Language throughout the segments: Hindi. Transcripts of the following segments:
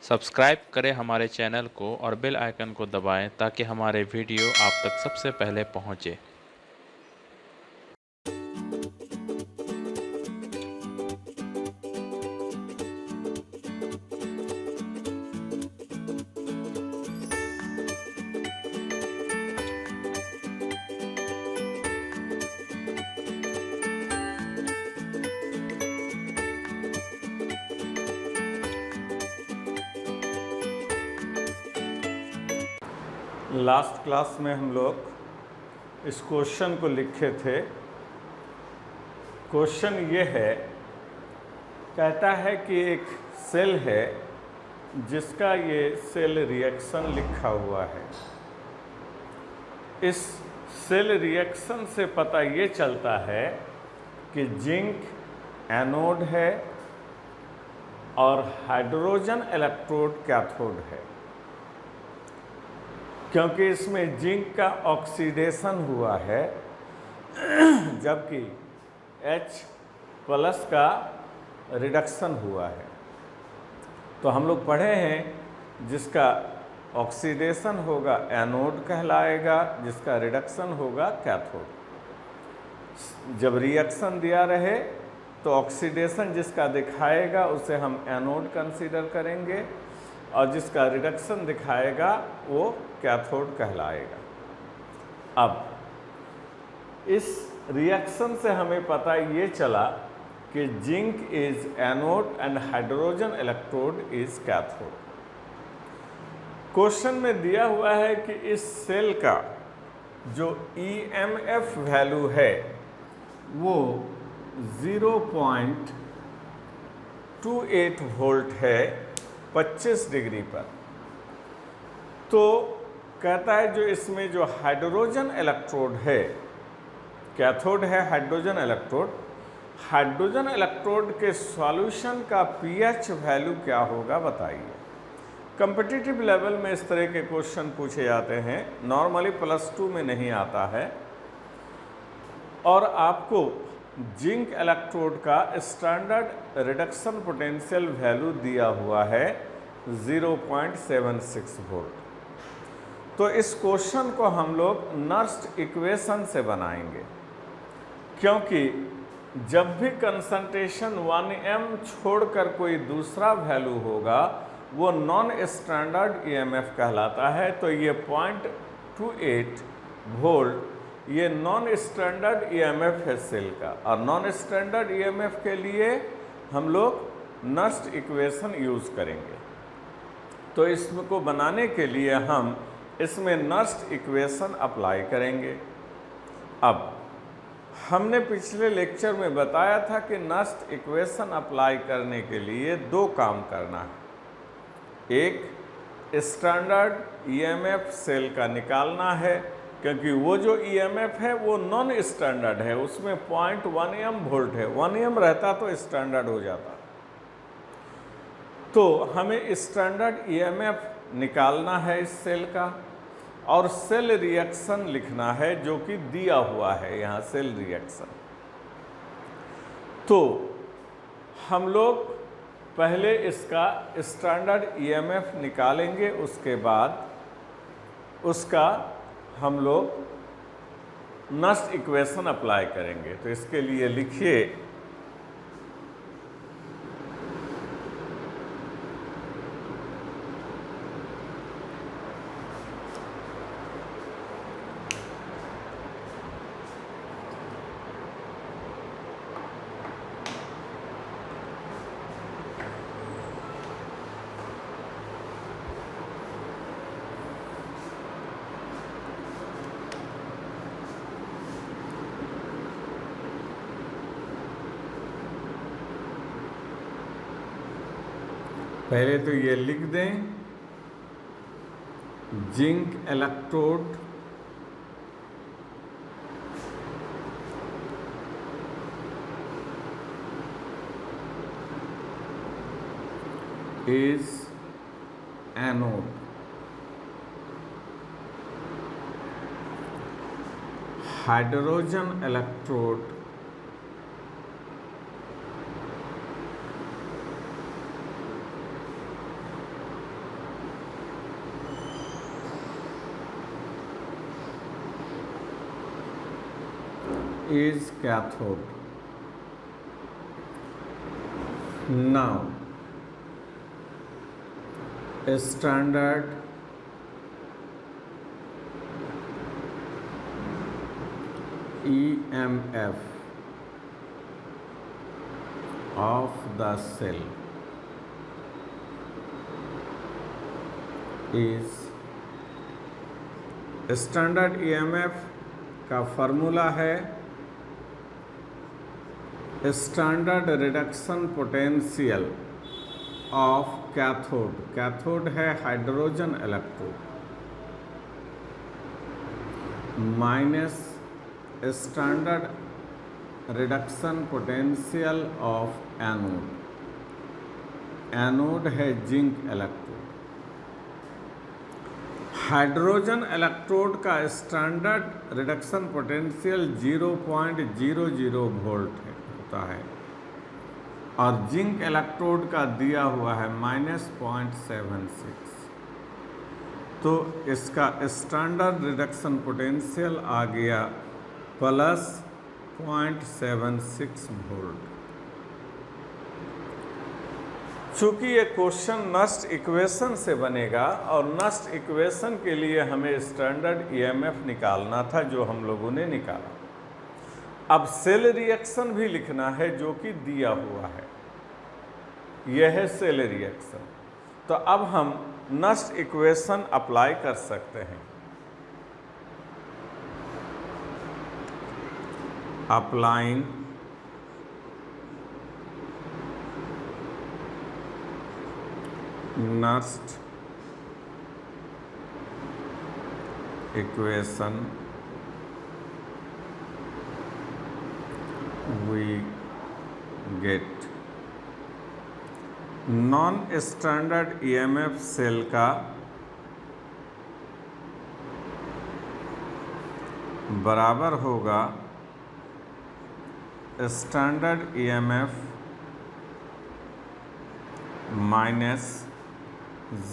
सब्सक्राइब करें हमारे चैनल को और बेल आइकन को दबाएं ताकि हमारे वीडियो आप तक सबसे पहले पहुंचे। लास्ट क्लास में हम लोग इस क्वेश्चन को लिखे थे। क्वेश्चन ये है, कहता है कि एक सेल है जिसका ये सेल रिएक्शन लिखा हुआ है। इस सेल रिएक्शन से पता ये चलता है कि जिंक एनोड है और हाइड्रोजन इलेक्ट्रोड कैथोड है, क्योंकि इसमें जिंक का ऑक्सीडेशन हुआ है जबकि H+ का रिडक्शन हुआ है। तो हम लोग पढ़े हैं जिसका ऑक्सीडेशन होगा एनोड कहलाएगा, जिसका रिडक्शन होगा कैथोड। जब रिएक्शन दिया रहे तो ऑक्सीडेशन जिसका दिखाएगा उसे हम एनोड कंसीडर करेंगे और जिसका रिडक्शन दिखाएगा वो कैथोड कहलाएगा। अब इस रिएक्शन से हमें पता ये चला कि zinc is anode and hydrogen electrode is cathode. Question में दिया हुआ है कि इस सेल का जो EMF वैल्यू है वो 0.28 वोल्ट है 25 डिग्री पर। तो कहता है जो इसमें जो हाइड्रोजन इलेक्ट्रोड है, कैथोड है हाइड्रोजन इलेक्ट्रोड के सॉल्यूशन का pH वैल्यू क्या होगा बताइए। कॉम्पिटिटिव लेवल में इस तरह के क्वेश्चन पूछे जाते हैं, नॉर्मली +2 में नहीं आता है। और आपको जिंक इलेक्ट्रोड का स्टैंडर्ड रिडक्शन पोटेंशियल वैल्यू दिया हुआ है 0.76 वोल्ट। तो इस क्वेश्चन को हम लोग नर्स्ट इक्वेशन से बनाएंगे, क्योंकि जब भी कंसंट्रेशन 1m छोड़कर कोई दूसरा वैल्यू होगा वो नॉन स्टैंडर्ड EMF कहलाता है। तो ये 0.28 वोल्ट ये नॉन स्टैंडर्ड EMF है सेल का, और नॉन स्टैंडर्ड EMF के लिए हम लोग नर्स्ट इक्वेशन यूज़ करेंगे। तो इसको बनाने के लिए हम इसमें नर्स्ट इक्वेशन अप्लाई करेंगे। अब हमने पिछले लेक्चर में बताया था कि नर्स्ट इक्वेशन अप्लाई करने के लिए दो काम करना है। एक स्टैंडर्ड EMF सेल का निकालना है, क्योंकि वो जो EMF है वो नॉन स्टैंडर्ड है, उसमें 0.1m वोल्ट है। 1m रहता तो स्टैंडर्ड हो जाता। तो हमें स्टैंडर्ड EMF निकालना है इस सेल का, और सेल रिएक्शन लिखना है जो कि दिया हुआ है यहाँ सेल रिएक्शन। तो हम लोग पहले इसका स्टैंडर्ड EMF निकालेंगे, उसके बाद उसका हम लोग नर्स्ट इक्वेशन अप्लाई करेंगे। तो इसके लिए लिखिए पहले तो ये लिख दें, zinc electrode is anode, hydrogen electrode is cathode. Now, standard EMF of the cell is, standard EMF का फॉर्मूला है standard reduction potential of cathode. Cathode है hydrogen electrode minus standard reduction potential of anode. Anode है जिंक इलेक्ट्रोड। हाइड्रोजन इलेक्ट्रोड का स्टैंडर्ड रिडक्शन पोटेंशियल 0.00 वोल्ट होता है और जिंक इलेक्ट्रोड का दिया हुआ है -0.76। तो इसका स्टैंडर्ड रिडक्शन पोटेंशियल आ गया +0.76 वोल्ट। चूँकि ये क्वेश्चन नस्ट इक्वेशन से बनेगा और नस्ट इक्वेशन के लिए हमें स्टैंडर्ड EMF निकालना था जो हम लोगों ने निकाला। अब सेल रिएक्शन भी लिखना है जो कि दिया हुआ है, यह है सेल रिएक्शन। तो अब हम नस्ट इक्वेशन अप्लाई कर सकते हैं। Applying Nernst equation we get non standard EMF cell का बराबर होगा standard EMF minus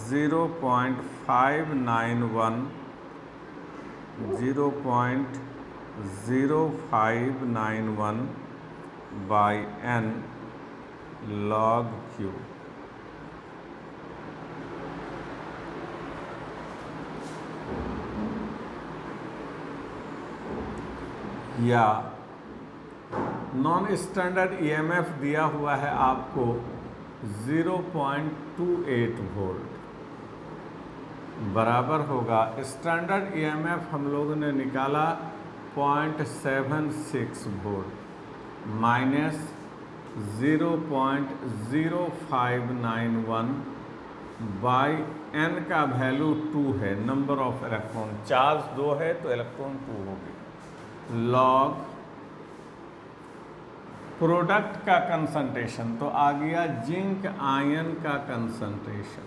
0.0591 by n log Q। या नॉन स्टैंडर्ड EMF दिया हुआ है आपको 0.28 वोल्ट बराबर होगा स्टैंडर्ड EMF हम लोगों ने निकाला 0.76 वोल्ट माइनस 0.0591 बाई n का वैल्यू 2 है, नंबर ऑफ इलेक्ट्रॉन। चार्ज 2 है तो इलेक्ट्रॉन 2 होगी। लॉग प्रोडक्ट का कंसंट्रेशन तो आ गया जिंक आयन का कंसंट्रेशन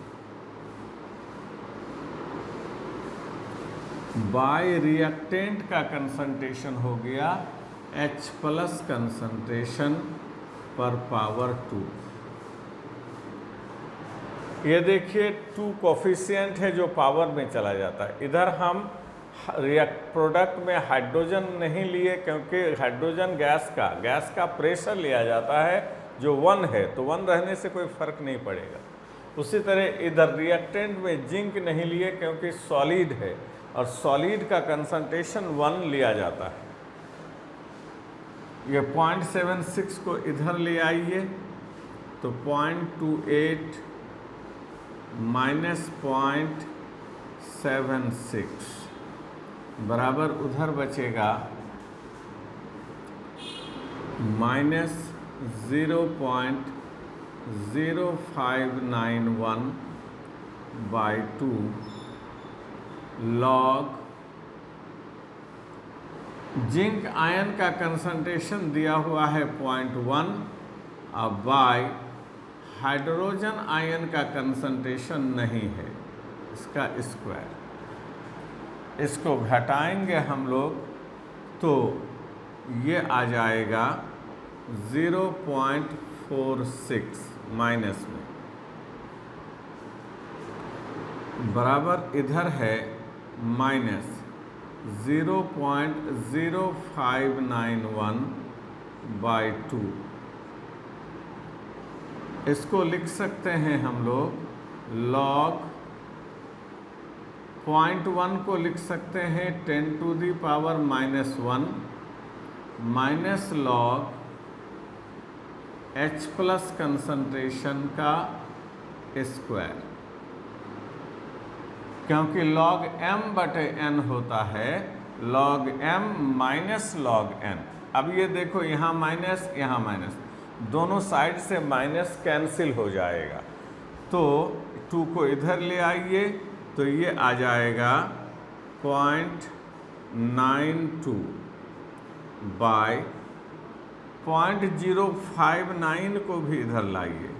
बाय रिएक्टेंट का कंसंट्रेशन हो गया H+ कंसंट्रेशन पर पावर 2। ये देखिए 2 कोफिशिएंट है जो पावर में चला जाता है। इधर हम प्रोडक्ट में हाइड्रोजन नहीं लिए क्योंकि हाइड्रोजन गैस का प्रेशर लिया जाता है जो 1 है, तो 1 रहने से कोई फर्क नहीं पड़ेगा। उसी तरह इधर रिएक्टेंट में जिंक नहीं लिए क्योंकि सॉलिड है और सॉलिड का कंसंट्रेशन 1 लिया जाता है। ये 0.76 को इधर ले आइए तो 0.28 माइनस 0.76 बराबर उधर बचेगा minus 0.0591 by 2 log zinc ion का कंसंट्रेशन दिया हुआ है 0.1 और बाय हाइड्रोजन आयन का कंसंट्रेशन नहीं है, इसका स्क्वायर। इसको घटाएंगे हम लोग तो ये आ जाएगा 0.46 माइनस में बराबर इधर है माइनस 0.0591/2। इसको लिख सकते हैं हम लोग log 0.1 को लिख सकते हैं 10⁻⁻1 minus log H plus concentration का स्क्वायर, क्योंकि log m/n होता है log m minus log n। अब ये देखो यहाँ माइनस यहाँ माइनस, दोनों साइड से माइनस कैंसिल हो जाएगा, तो 2 को इधर ले आइए तो ये आ जाएगा 0.92/0.059 को भी इधर लाइए,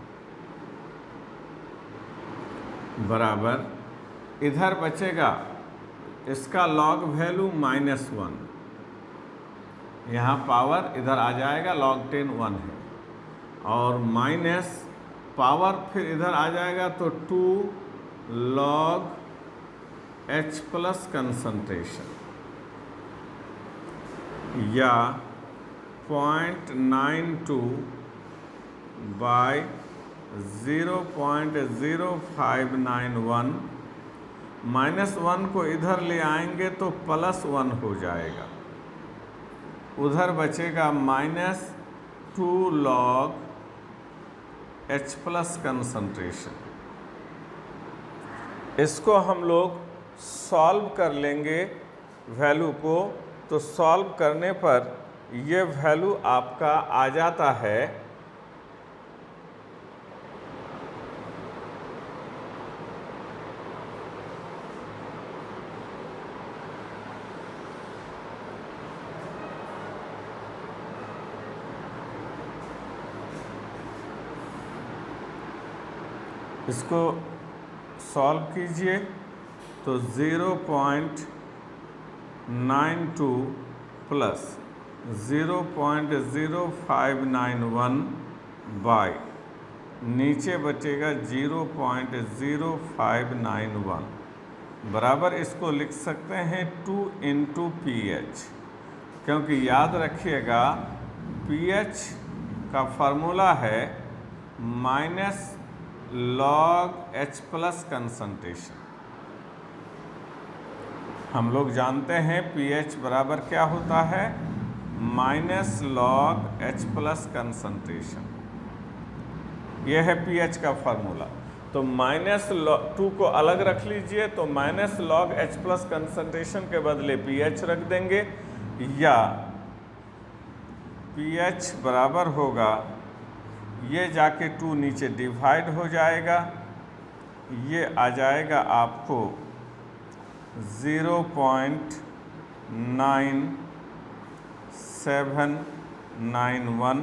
बराबर इधर बचेगा इसका लॉग वैल्यू -1, यहाँ पावर इधर आ जाएगा log 10 1 है, और माइनस पावर फिर इधर आ जाएगा तो 2 log H प्लस कंसंट्रेशन, या 0.92/0.0591 -1 को इधर ले आएंगे तो +1 हो जाएगा, उधर बचेगा -2 log H प्लस कंसंट्रेशन। इसको हम लोग सॉल्व कर लेंगे वैल्यू को, तो सॉल्व करने पर ये वैल्यू आपका आ जाता है इसको सॉल्व कीजिए तो 0.92 प्लस 0.0591 बाई नीचे बचेगा 0.0591 बराबर, इसको लिख सकते हैं 2 × pH, क्योंकि याद रखिएगा pH का फार्मूला है minus log H plus concentration. हम लोग जानते हैं pH बराबर क्या होता है, minus log H plus concentration, यह है pH का फार्मूला। तो -2 को अलग रख लीजिए, तो minus log H plus concentration के बदले pH रख देंगे, या pH बराबर होगा, ये जाके 2 नीचे डिवाइड हो जाएगा, ये आ जाएगा आपको 0.9791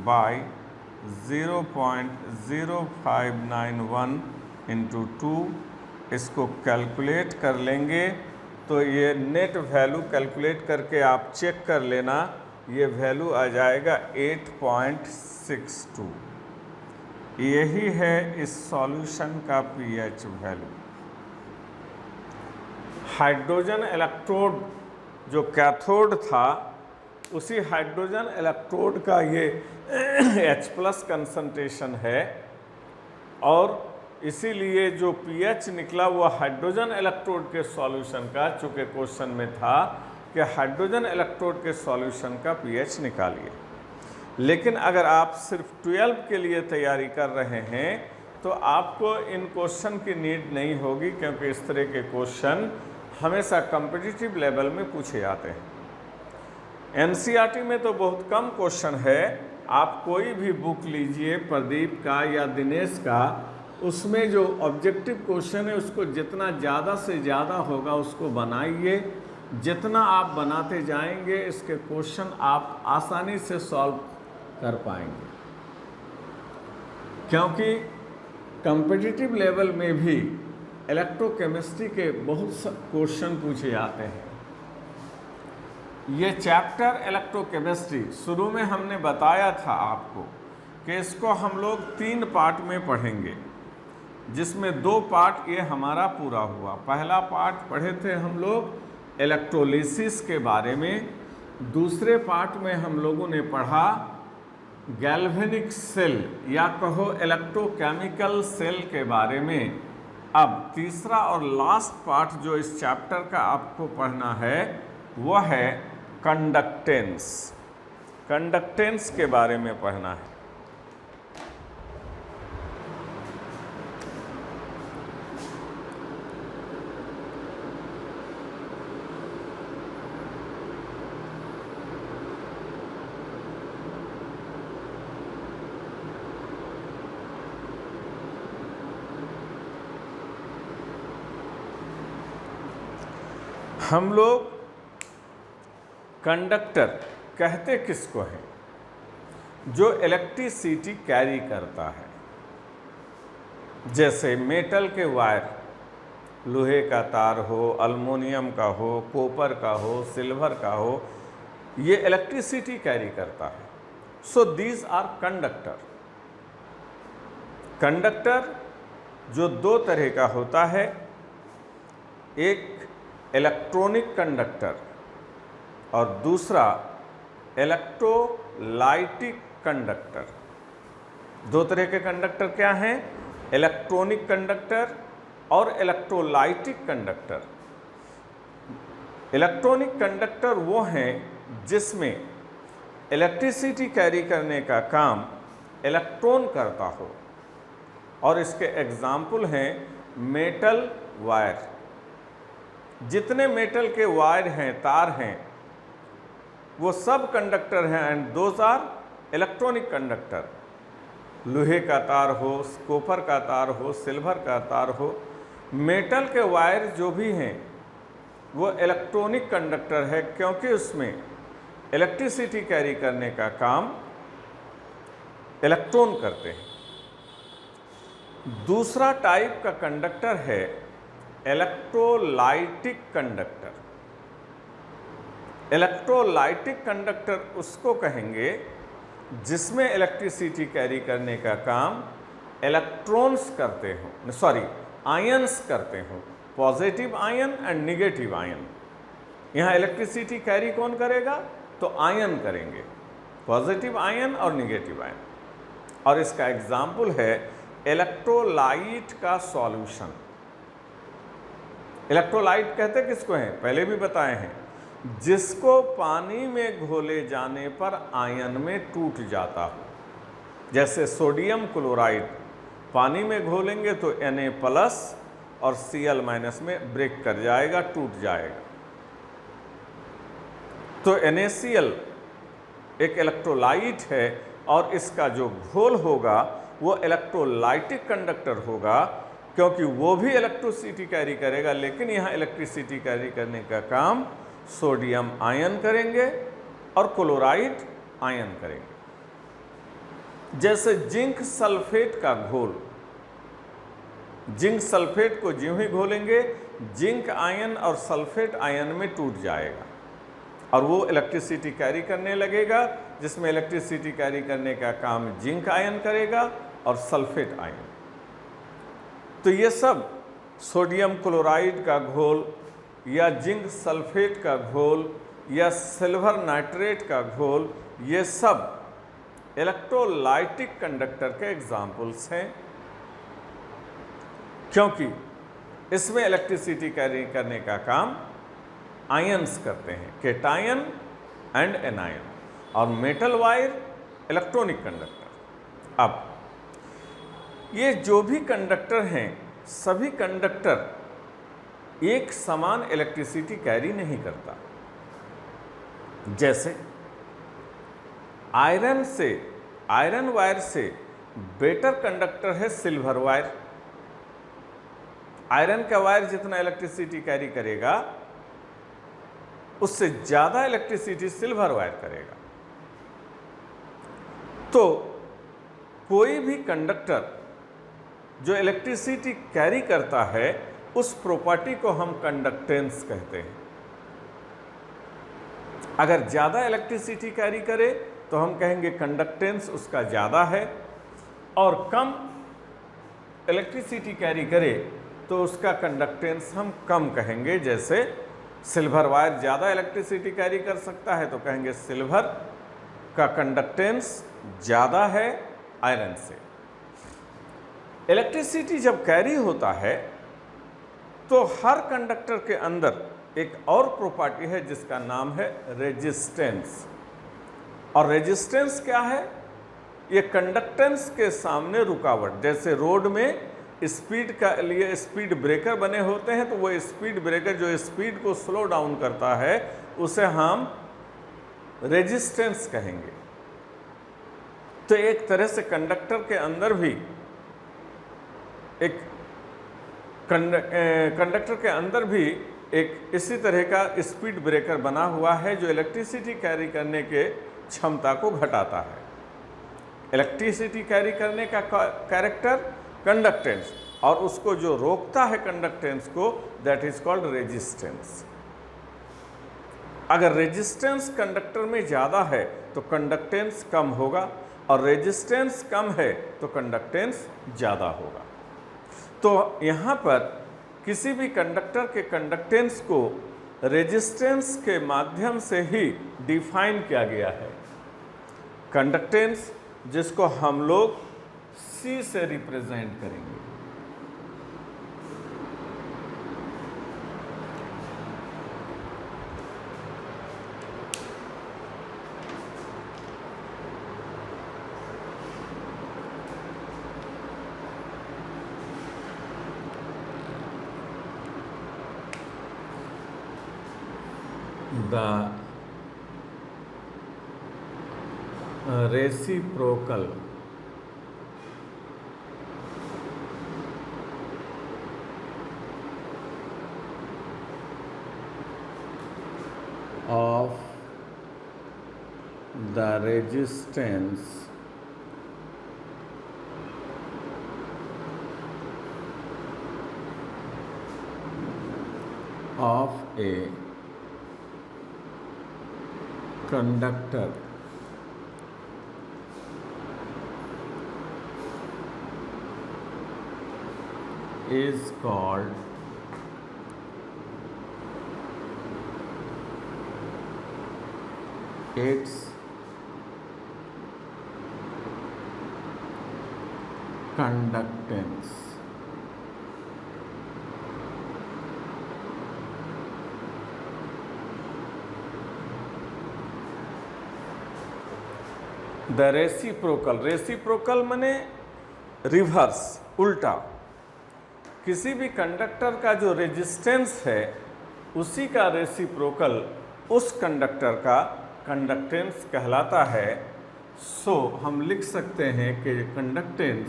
बाई 0.0591 × 2। इसको कैलकुलेट कर लेंगे तो ये नेट वैल्यू कैलकुलेट करके आप चेक कर लेना, ये वैल्यू आ जाएगा 8.62। यही है इस सॉल्यूशन का pH वैल्यू। हाइड्रोजन इलेक्ट्रोड जो कैथोड था, उसी हाइड्रोजन इलेक्ट्रोड का ये H प्लस कंसंट्रेशन है, और इसीलिए जो pH निकला वो हाइड्रोजन इलेक्ट्रोड के सॉल्यूशन का, चूँकि क्वेश्चन में था कि हाइड्रोजन इलेक्ट्रोड के सॉल्यूशन का pH निकालिए। लेकिन अगर आप सिर्फ 12 के लिए तैयारी कर रहे हैं तो आपको इन क्वेश्चन की नीड नहीं होगी, क्योंकि इस तरह के क्वेश्चन हमेशा कॉम्पिटिटिव लेवल में पूछे जाते हैं। NCERT में तो बहुत कम क्वेश्चन है, आप कोई भी बुक लीजिए प्रदीप का या दिनेश का, उसमें जो ऑब्जेक्टिव क्वेश्चन है उसको जितना ज़्यादा से ज़्यादा होगा उसको बनाइए। जितना आप बनाते जाएंगे इसके क्वेश्चन आप आसानी से सॉल्व कर पाएंगे, क्योंकि कॉम्पिटिटिव लेवल में भी इलेक्ट्रोकेमिस्ट्री के बहुत क्वेश्चन पूछे जाते हैं। ये चैप्टर इलेक्ट्रोकेमिस्ट्री शुरू में हमने बताया था आपको कि इसको हम लोग 3 पार्ट में पढ़ेंगे, जिसमें 2 पार्ट ये हमारा पूरा हुआ। पहला पार्ट पढ़े थे हम लोग इलेक्ट्रोलिसिस के बारे में, दूसरे पार्ट में हम लोगों ने पढ़ा गैल्वेनिक सेल या कहो इलेक्ट्रोकेमिकल सेल के बारे में। अब तीसरा और लास्ट पार्ट जो इस चैप्टर का आपको पढ़ना है वह है कंडक्टेंस। कंडक्टेंस के बारे में पढ़ना है। हम लोग कंडक्टर कहते किसको हैं? जो इलेक्ट्रिसिटी कैरी करता है। जैसे मेटल के वायर, लोहे का तार हो, अल्युमिनियम का हो, कॉपर का हो, सिल्वर का हो, ये इलेक्ट्रिसिटी कैरी करता है। So these are conductor. Conductor जो दो तरह का होता है, एक इलेक्ट्रॉनिक कंडक्टर और दूसरा इलेक्ट्रोलाइटिक कंडक्टर। दो तरह के कंडक्टर क्या हैं? इलेक्ट्रॉनिक कंडक्टर और इलेक्ट्रोलाइटिक कंडक्टर। इलेक्ट्रॉनिक कंडक्टर वो हैं जिसमें इलेक्ट्रिसिटी कैरी करने का काम इलेक्ट्रॉन करता हो, और इसके एग्जाम्पल हैं मेटल वायर। जितने मेटल के वायर हैं, तार हैं, वो सब कंडक्टर हैं and those are electronic conductor. लोहे का तार हो, कॉपर का तार हो, सिल्वर का तार हो, मेटल के वायर जो भी हैं वो इलेक्ट्रॉनिक कंडक्टर है, क्योंकि उसमें इलेक्ट्रिसिटी कैरी करने का काम इलेक्ट्रॉन करते हैं। दूसरा टाइप का कंडक्टर है इलेक्ट्रोलाइटिक कंडक्टर। इलेक्ट्रोलाइटिक कंडक्टर उसको कहेंगे जिसमें इलेक्ट्रिसिटी कैरी करने का काम इलेक्ट्रॉन्स करते हो, सॉरी आयंस करते हो, positive ion and negative ion. यहाँ इलेक्ट्रिसिटी कैरी कौन करेगा? तो आयन करेंगे, पॉजिटिव आयन और निगेटिव आयन। और इसका एग्जाम्पल है इलेक्ट्रोलाइट का सॉल्यूशन। इलेक्ट्रोलाइट कहते किसको हैं? पहले भी बताए हैं, जिसको पानी में घोले जाने पर आयन में टूट जाता हो। जैसे सोडियम क्लोराइड पानी में घोलेंगे तो Na+ और Cl- में ब्रेक कर जाएगा, टूट जाएगा। तो NaCl एक इलेक्ट्रोलाइट है और इसका जो घोल होगा वो इलेक्ट्रोलाइटिक कंडक्टर होगा, क्योंकि वो भी इलेक्ट्रिसिटी कैरी करेगा, लेकिन यहाँ इलेक्ट्रिसिटी कैरी करने का काम सोडियम आयन करेंगे और क्लोराइड आयन करेंगे। जैसे जिंक सल्फेट का घोल, जिंक सल्फेट को ज्यों ही घोलेंगे जिंक आयन और सल्फेट आयन में टूट जाएगा और वो इलेक्ट्रिसिटी कैरी करने लगेगा, जिसमें इलेक्ट्रिसिटी कैरी करने का काम जिंक आयन करेगा और सल्फेट आयन। तो ये सब सोडियम क्लोराइड का घोल या जिंक सल्फेट का घोल या सिल्वर नाइट्रेट का घोल, ये सब इलेक्ट्रोलाइटिक कंडक्टर के एग्जाम्पल्स हैं, क्योंकि इसमें इलेक्ट्रिसिटी कैरी करने का काम आयंस करते हैं, केटायन एंड एनायन। और मेटल वायर इलेक्ट्रॉनिक कंडक्टर। अब ये जो भी कंडक्टर हैं, सभी कंडक्टर एक समान इलेक्ट्रिसिटी कैरी नहीं करता। जैसे आयरन वायर से बेटर कंडक्टर है सिल्वर वायर। आयरन का वायर जितना इलेक्ट्रिसिटी कैरी करेगा उससे ज्यादा इलेक्ट्रिसिटी सिल्वर वायर करेगा। तो कोई भी कंडक्टर जो इलेक्ट्रिसिटी कैरी करता है उस प्रॉपर्टी को हम कंडक्टेंस कहते हैं। अगर ज़्यादा इलेक्ट्रिसिटी कैरी करे तो हम कहेंगे कंडक्टेंस उसका ज़्यादा है, और कम इलेक्ट्रिसिटी कैरी करे तो उसका कंडक्टेंस हम कम कहेंगे। जैसे सिल्वर वायर ज़्यादा इलेक्ट्रिसिटी कैरी कर सकता है तो कहेंगे सिल्वर का कंडक्टेंस ज़्यादा है आयरन से। इलेक्ट्रिसिटी जब कैरी होता है तो हर कंडक्टर के अंदर एक और प्रॉपर्टी है जिसका नाम है रेजिस्टेंस। और रेजिस्टेंस क्या है? ये कंडक्टेंस के सामने रुकावट। जैसे रोड में स्पीड का लिए स्पीड ब्रेकर बने होते हैं तो वो स्पीड ब्रेकर जो स्पीड को स्लो डाउन करता है उसे हम रेजिस्टेंस कहेंगे। तो एक तरह से कंडक्टर के अंदर भी एक कंडक्टर के अंदर भी एक इसी तरह का स्पीड ब्रेकर बना हुआ है जो इलेक्ट्रिसिटी कैरी करने के क्षमता को घटाता है। इलेक्ट्रिसिटी कैरी करने का कैरेक्टर कंडक्टेंस, और उसको जो रोकता है कंडक्टेंस को, दैट इज कॉल्ड रेजिस्टेंस। अगर रेजिस्टेंस कंडक्टर में ज़्यादा है तो कंडक्टेंस कम होगा, और रेजिस्टेंस कम है तो कंडक्टेंस ज़्यादा होगा। तो यहाँ पर किसी भी कंडक्टर के कंडक्टेंस को रेजिस्टेंस के माध्यम से ही डिफाइन किया गया है। कंडक्टेंस जिसको हम लोग C से रिप्रेजेंट करेंगे। The reciprocal of the resistance of a conductor is called its conductance. The reciprocal, reciprocal माने रिवर्स, उल्टा। किसी भी कंडक्टर का जो रेजिस्टेंस है उसी का रेसिप्रोकल उस कंडक्टर का कंडक्टेंस कहलाता है। सो हम लिख सकते हैं कि कंडक्टेंस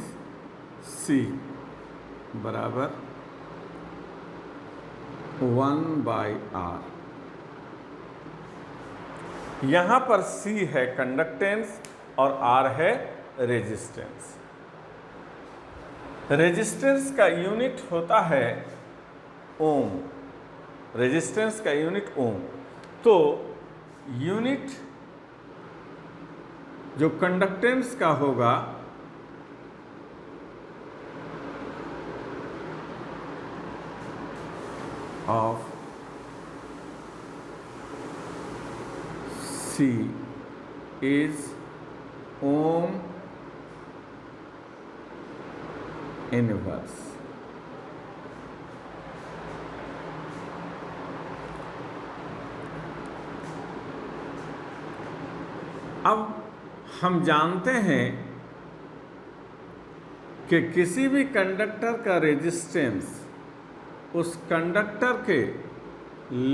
C बराबर 1/R। यहाँ पर C है कंडक्टेंस और R है रेजिस्टेंस। रेजिस्टेंस का यूनिट होता है ओम, रेजिस्टेंस का यूनिट ओम। तो यूनिट जो कंडक्टेंस का होगा of C is ohm inverse. अब हम जानते हैं कि किसी भी कंडक्टर का रेजिस्टेंस उस कंडक्टर के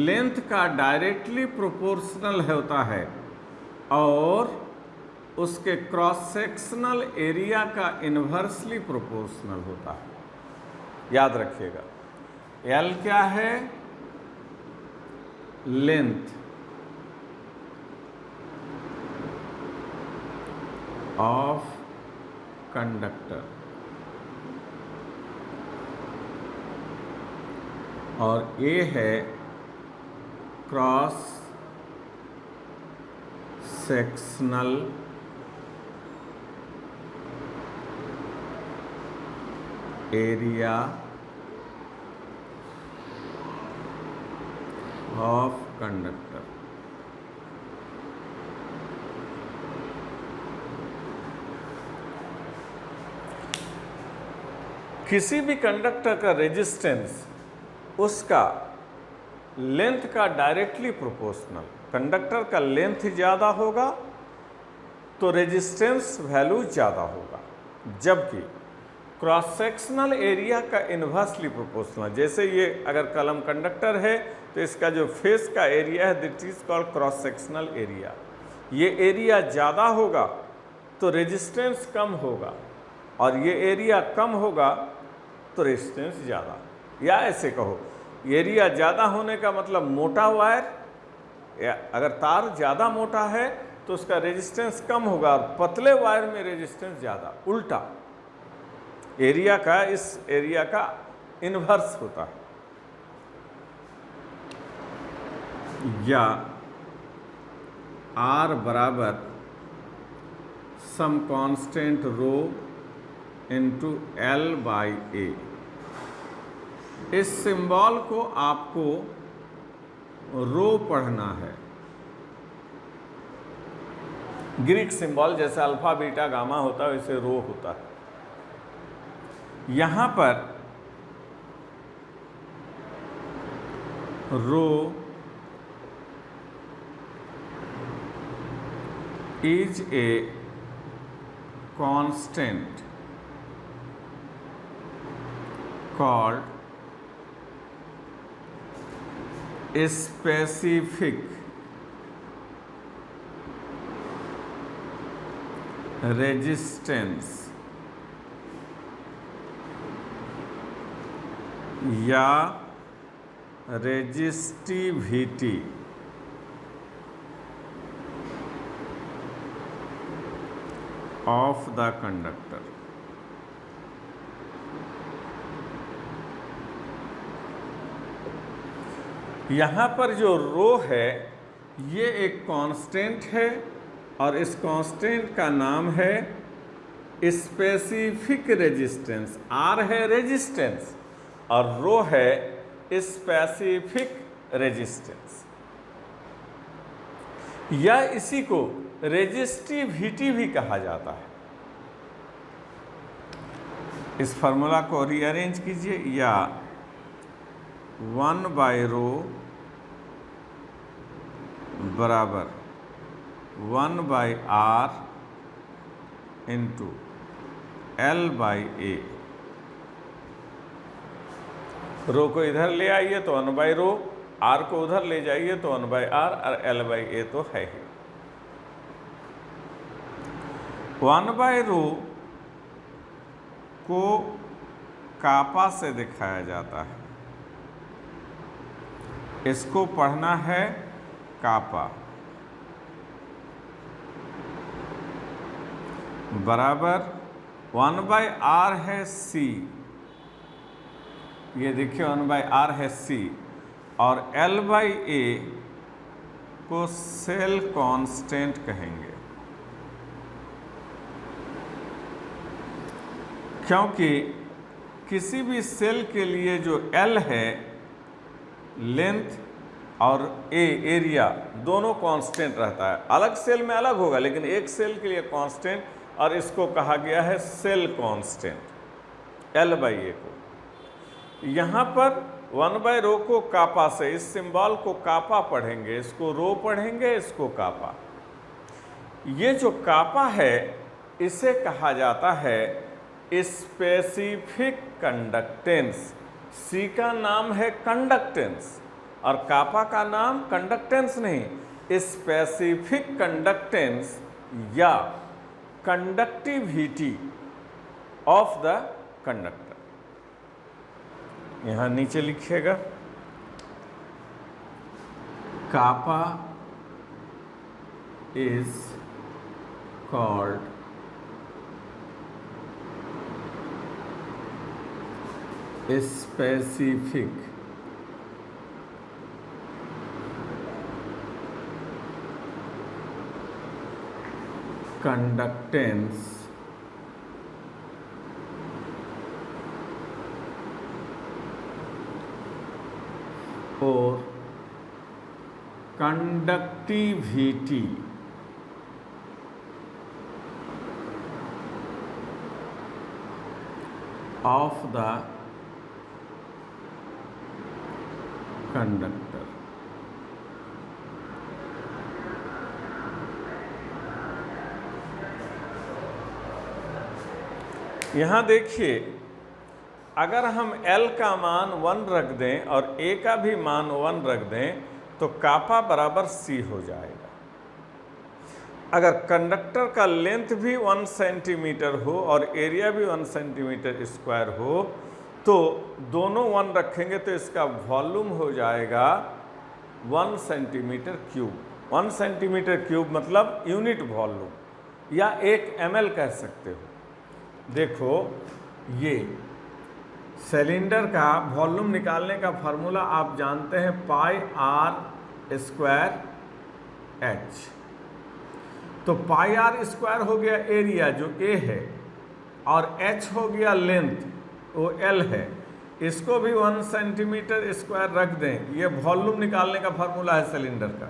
लेंथ का डायरेक्टली प्रोपोर्शनल होता है और उसके क्रॉस सेक्शनल एरिया का इन्वर्सली प्रोपोर्शनल होता है। याद रखिएगा, L क्या है? लेंथ ऑफ कंडक्टर और A है cross sectional area of conductor. किसी भी कंडक्टर का रेजिस्टेंस उसका लेंथ का डायरेक्टली प्रोपोर्शनल। कंडक्टर का लेंथ ज़्यादा होगा तो रेजिस्टेंस वैल्यू ज़्यादा होगा, जबकि क्रॉस सेक्शनल एरिया का इन्वर्सली प्रोपोर्शनल। जैसे ये अगर कलम कंडक्टर है तो इसका जो फेस का एरिया है that is called cross sectional area. ये एरिया ज़्यादा होगा तो रेजिस्टेंस कम होगा, और ये एरिया कम होगा तो रेजिस्टेंस ज़्यादा। या ऐसे कहो, एरिया ज़्यादा होने का मतलब मोटा वायर, या अगर तार ज़्यादा मोटा है तो उसका रेजिस्टेंस कम होगा, और पतले वायर में रेजिस्टेंस ज़्यादा। उल्टा एरिया का इस एरिया का इन्वर्स होता है। या R बराबर some constant rho into L by A। इस सिंबल को आपको रो पढ़ना है। ग्रीक सिंबल जैसे अल्फा बीटा गामा होता है वैसे रो होता है। यहां पर rho is a constant called specific resistance या resistivity of the conductor। यहाँ पर जो रो है ये एक कांस्टेंट है, और इस कांस्टेंट का नाम है स्पेसिफिक रेजिस्टेंस। आर है रेजिस्टेंस और रो है स्पेसिफिक रेजिस्टेंस, या इसी को रेजिस्टिविटी भी कहा जाता है। इस फार्मूला को रीअरेंज कीजिए, या 1 बाई रो बराबर 1 by R into L by A। रो को इधर ले आइए तो 1 बाई रो, R को उधर ले जाइए तो 1 बाई R, और L बाई A तो है ही। 1 बाई रो को कापा से दिखाया जाता है, इसको पढ़ना है कापा, बराबर 1 बाई R है C। ये देखिए 1 बाई R है C, और L बाई A को सेल कांस्टेंट कहेंगे, क्योंकि किसी भी सेल के लिए जो L है लेंथ और A एरिया दोनों कांस्टेंट रहता है। अलग सेल में अलग होगा, लेकिन एक सेल के लिए कांस्टेंट, और इसको कहा गया है cell constant L by A को। यहाँ पर 1 बाई रो को कापा से, इस सिंबल को कापा पढ़ेंगे, इसको रो पढ़ेंगे, इसको कापा। ये जो कापा है इसे कहा जाता है स्पेसिफिक कंडक्टेंस। C का नाम है कंडक्टेंस और कापा का नाम कंडक्टेंस नहीं, स्पेसिफिक कंडक्टेंस या कंडक्टिविटी ऑफ द कंडक्टर। यहां नीचे लिखिएगा, kappa is called specific conductance or conductivity of the conductor. यहां देखिए, अगर हम L का मान 1 रख दें और A का भी मान 1 रख दें तो कापा बराबर C हो जाएगा। अगर कंडक्टर का लेंथ भी 1 सेंटीमीटर हो और एरिया भी 1 सेंटीमीटर स्क्वायर हो तो दोनों 1 रखेंगे तो इसका वॉल्यूम हो जाएगा 1 सेंटीमीटर क्यूब। 1 सेंटीमीटर क्यूब मतलब यूनिट वॉल्यूम या 1 ml कह सकते हो। देखो, ये सिलेंडर का वॉल्यूम निकालने का फार्मूला आप जानते हैं, पाई आर स्क्वायर एच। तो पाई आर स्क्वायर हो गया एरिया जो ए है और एच हो गया लेंथ वो एल है। इसको भी 1 सेंटीमीटर स्क्वायर रख दें, ये वॉल्यूम निकालने का फार्मूला है सिलेंडर का,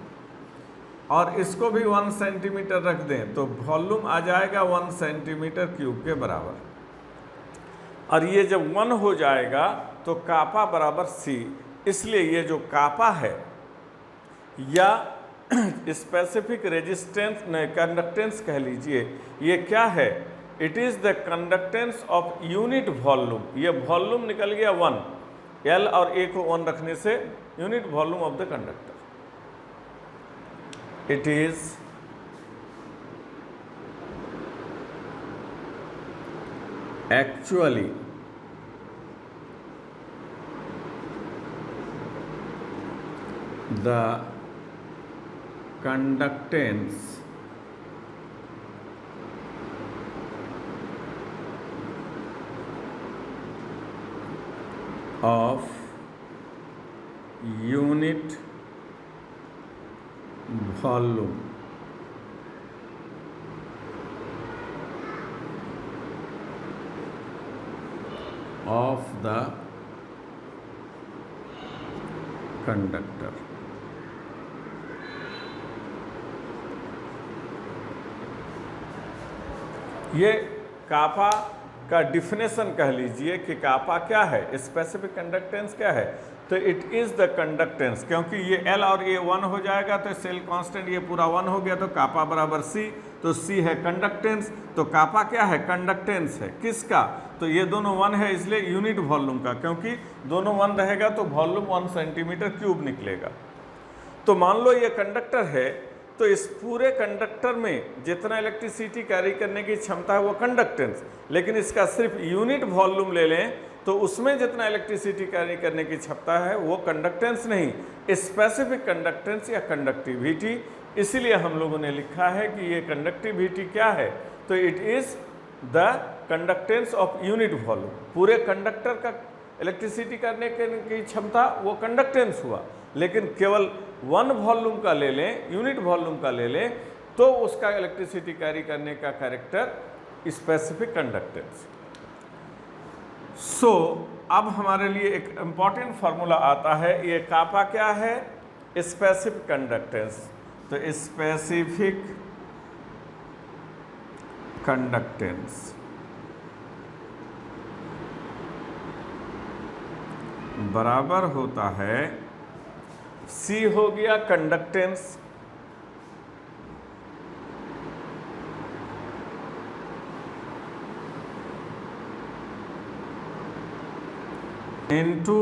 और इसको भी 1 सेंटीमीटर रख दें तो वॉल्यूम आ जाएगा 1 सेंटीमीटर क्यूब के बराबर। और ये जब 1 हो जाएगा तो कापा बराबर C। इसलिए ये जो कापा है या स्पेसिफिक रेजिस्टेंस कंडक्टेंस कह लीजिए, ये क्या है? It is the conductance of unit volume. ये वॉल्यूम निकल गया 1, L और A को 1 रखने से unit volume of the conductor. It is actually the conductance of unit volume of the conductor। ये कापा का डिफिनेशन कह लीजिए कि कापा क्या है, स्पेसिफिक कंडक्टेंस क्या है। तो इट इज़ द कंडक्टेंस, क्योंकि ये L और ये 1 हो जाएगा तो सेल कांस्टेंट ये पूरा 1 हो गया तो कापा बराबर C। तो C है कंडक्टेंस, तो कापा क्या है? कंडक्टेंस है। किसका? तो ये दोनों 1 है इसलिए यूनिट वॉल्यूम का, क्योंकि दोनों 1 रहेगा तो वॉल्यूम 1 सेंटीमीटर क्यूब निकलेगा। तो मान लो ये कंडक्टर है, तो इस पूरे कंडक्टर में जितना इलेक्ट्रिसिटी कैरी करने की क्षमता है वो कंडक्टेंस, लेकिन इसका सिर्फ यूनिट वॉल्यूम ले लें तो उसमें जितना इलेक्ट्रिसिटी कैरी करने की क्षमता है वो कंडक्टेंस नहीं, स्पेसिफिक कंडक्टेंस या कंडक्टिविटी। इसीलिए हम लोगों ने लिखा है कि ये कंडक्टिविटी क्या है? तो it is the conductance of unit volume. पूरे कंडक्टर का इलेक्ट्रिसिटी करने की क्षमता वो कंडक्टेंस हुआ, लेकिन केवल 1 वॉल्यूम का ले लें, यूनिट वॉल्यूम का ले लें तो उसका इलेक्ट्रिसिटी कैरी करने का कैरेक्टर स्पेसिफिक कंडक्टेंस। सो अब हमारे लिए एक इम्पॉर्टेंट फार्मूला आता है। ये कापा क्या है? Specific conductance. तो स्पेसिफिक कंडक्टेंस बराबर होता है C हो गया कंडक्टेंस इनटू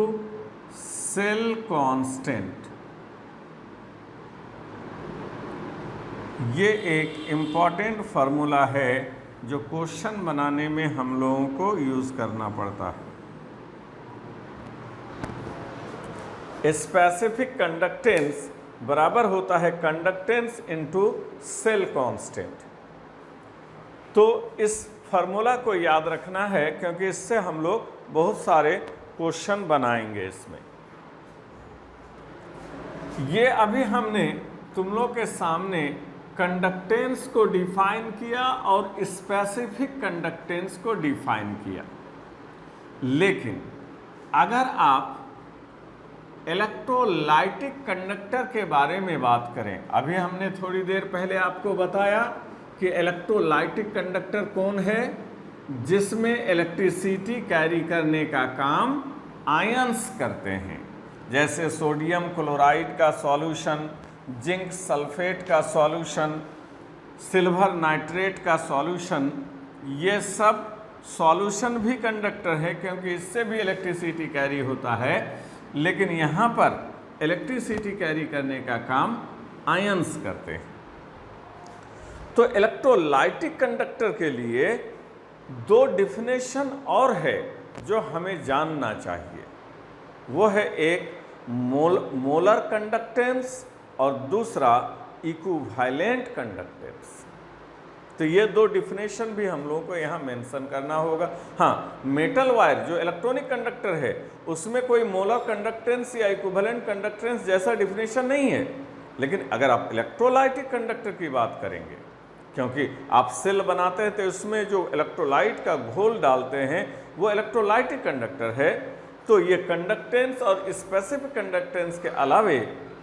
सेल कांस्टेंट। ये एक इम्पॉर्टेंट फार्मूला है जो क्वेश्चन बनाने में हम लोगों को यूज़ करना पड़ता है। स्पेसिफिक कंडक्टेंस बराबर होता है कंडक्टेंस इनटू सेल कांस्टेंट। तो इस फार्मूला को याद रखना है क्योंकि इससे हम लोग बहुत सारे क्वेश्चन बनाएंगे इसमें। ये अभी हमने तुम लोग के सामने कंडक्टेंस को डिफाइन किया और स्पेसिफिक कंडक्टेंस को डिफाइन किया, लेकिन अगर आप इलेक्ट्रोलाइटिक कंडक्टर के बारे में बात करें, अभी हमने थोड़ी देर पहले आपको बताया कि इलेक्ट्रोलाइटिक कंडक्टर कौन है, जिसमें इलेक्ट्रिसिटी कैरी करने का काम आयंस करते हैं, जैसे सोडियम क्लोराइड का सॉल्यूशन, जिंक सल्फेट का सॉल्यूशन, सिल्वर नाइट्रेट का सॉल्यूशन, ये सब सॉल्यूशन भी कंडक्टर है क्योंकि इससे भी इलेक्ट्रिसिटी कैरी होता है, लेकिन यहाँ पर इलेक्ट्रिसिटी कैरी करने का काम आयंस करते हैं। तो इलेक्ट्रोलाइटिक कंडक्टर के लिए दो डिफिनेशन और है जो हमें जानना चाहिए, वो है एक मोलर कंडक्टेंस और दूसरा इक्विवेलेंट कंडक्टेंस। तो ये दो डिफिनेशन भी हम लोगों को यहाँ मेंशन करना होगा। हाँ, मेटल वायर जो इलेक्ट्रॉनिक कंडक्टर है उसमें कोई मोलर कंडक्टेंस या इक्विवेलेंट कंडक्टेंस जैसा डिफिनेशन नहीं है, लेकिन अगर आप इलेक्ट्रोलाइटिक कंडक्टर की बात करेंगे, क्योंकि आप सेल बनाते हैं तो उसमें जो इलेक्ट्रोलाइट का घोल डालते हैं वो इलेक्ट्रोलाइटिक कंडक्टर है, तो ये कंडक्टेंस और स्पेसिफिक कंडक्टेंस के अलावे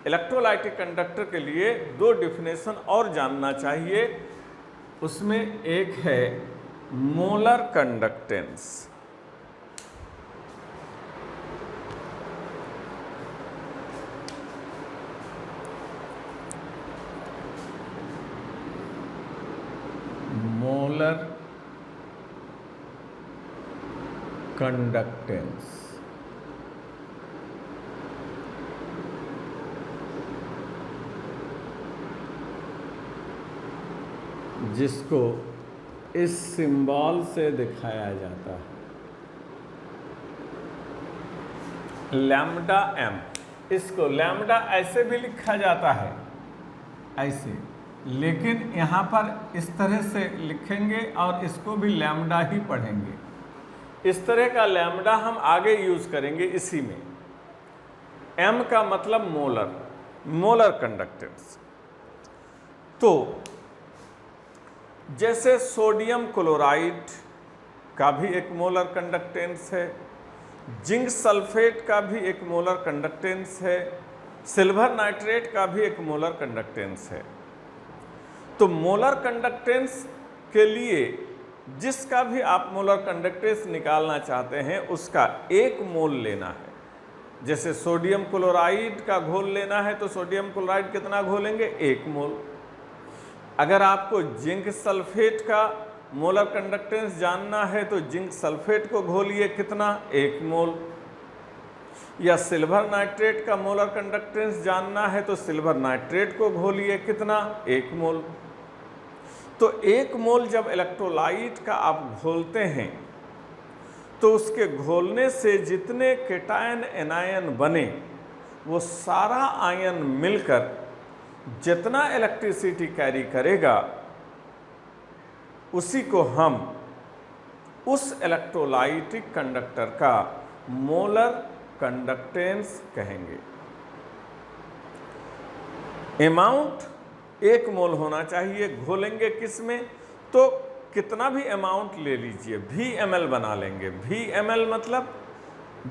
इलेक्ट्रोलाइटिक कंडक्टर के लिए दो डिफिनेशन और जानना चाहिए। उसमें एक है मोलर कंडक्टेंस, मोलर कंडक्टेंस, जिसको इस सिंबल से दिखाया जाता है लैम्डा एम। इसको लैम्डा ऐसे भी लिखा जाता है, ऐसे, लेकिन यहाँ पर इस तरह से लिखेंगे और इसको भी लैम्डा ही पढ़ेंगे। इस तरह का लैम्डा हम आगे यूज करेंगे इसी में। एम का मतलब मोलर, मोलर कंडक्टेंस। तो जैसे सोडियम क्लोराइड का भी एक मोलर कंडक्टेंस है, जिंक सल्फेट का भी एक मोलर कंडक्टेंस है, सिल्वर नाइट्रेट का भी एक मोलर कंडक्टेंस है। तो मोलर कंडक्टेंस के लिए जिसका भी आप मोलर कंडक्टेंस निकालना चाहते हैं उसका एक मोल लेना है। जैसे सोडियम क्लोराइड का घोल लेना है तो सोडियम क्लोराइड कितना घोलेंगे, एक मोल। अगर आपको जिंक सल्फेट का मोलर कंडक्टेंस जानना है तो जिंक सल्फेट को घोलिए, कितना, एक मोल। या सिल्वर नाइट्रेट का मोलर कंडक्टेंस जानना है तो सिल्वर नाइट्रेट को घोलिए, कितना, एक मोल। तो एक मोल जब इलेक्ट्रोलाइट का आप घोलते हैं तो उसके घोलने से जितने केटायन एनायन बने वो सारा आयन मिलकर जितना इलेक्ट्रिसिटी कैरी करेगा उसी को हम उस इलेक्ट्रोलाइटिक कंडक्टर का मोलर कंडक्टेंस कहेंगे। अमाउंट एक मोल होना चाहिए। घोलेंगे किस में, तो कितना भी अमाउंट ले लीजिए, VmL बना लेंगे। VmL मतलब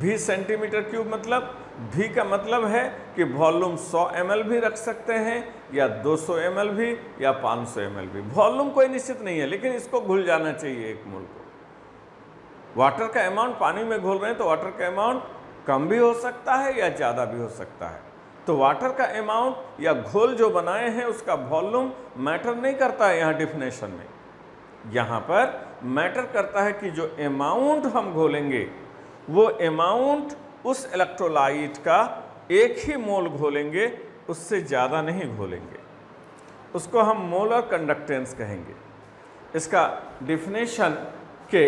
V सेंटीमीटर क्यूब, मतलब V का मतलब है कि वॉल्यूम 100 ml भी रख सकते हैं या 200 ml भी या 500 ml भी। वॉल्यूम कोई निश्चित नहीं है, लेकिन इसको घुल जाना चाहिए एक मोल को। वाटर का अमाउंट पानी में घोल रहे हैं तो वाटर का अमाउंट कम भी हो सकता है या ज़्यादा भी हो सकता है। तो वाटर का अमाउंट या घोल जो बनाए हैं उसका वॉल्यूम मैटर नहीं करता है यहाँ डिफिनेशन में। यहाँ पर मैटर करता है कि जो अमाउंट हम घोलेंगे वो अमाउंट उस इलेक्ट्रोलाइट का एक ही मोल घोलेंगे, उससे ज़्यादा नहीं घोलेंगे। उसको हम मोलर कंडक्टेंस कहेंगे। इसका डिफिनेशन के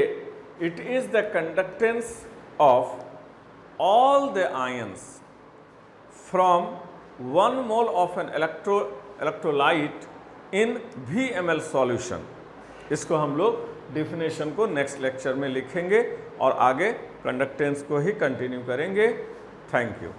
it is the conductance of all the ions from 1 mole of an electrolyte in VmL solution। इसको हम लोग डिफिनेशन को नेक्स्ट लेक्चर में लिखेंगे और आगे कंडक्टेंस को ही कंटिन्यू करेंगे। Thank you.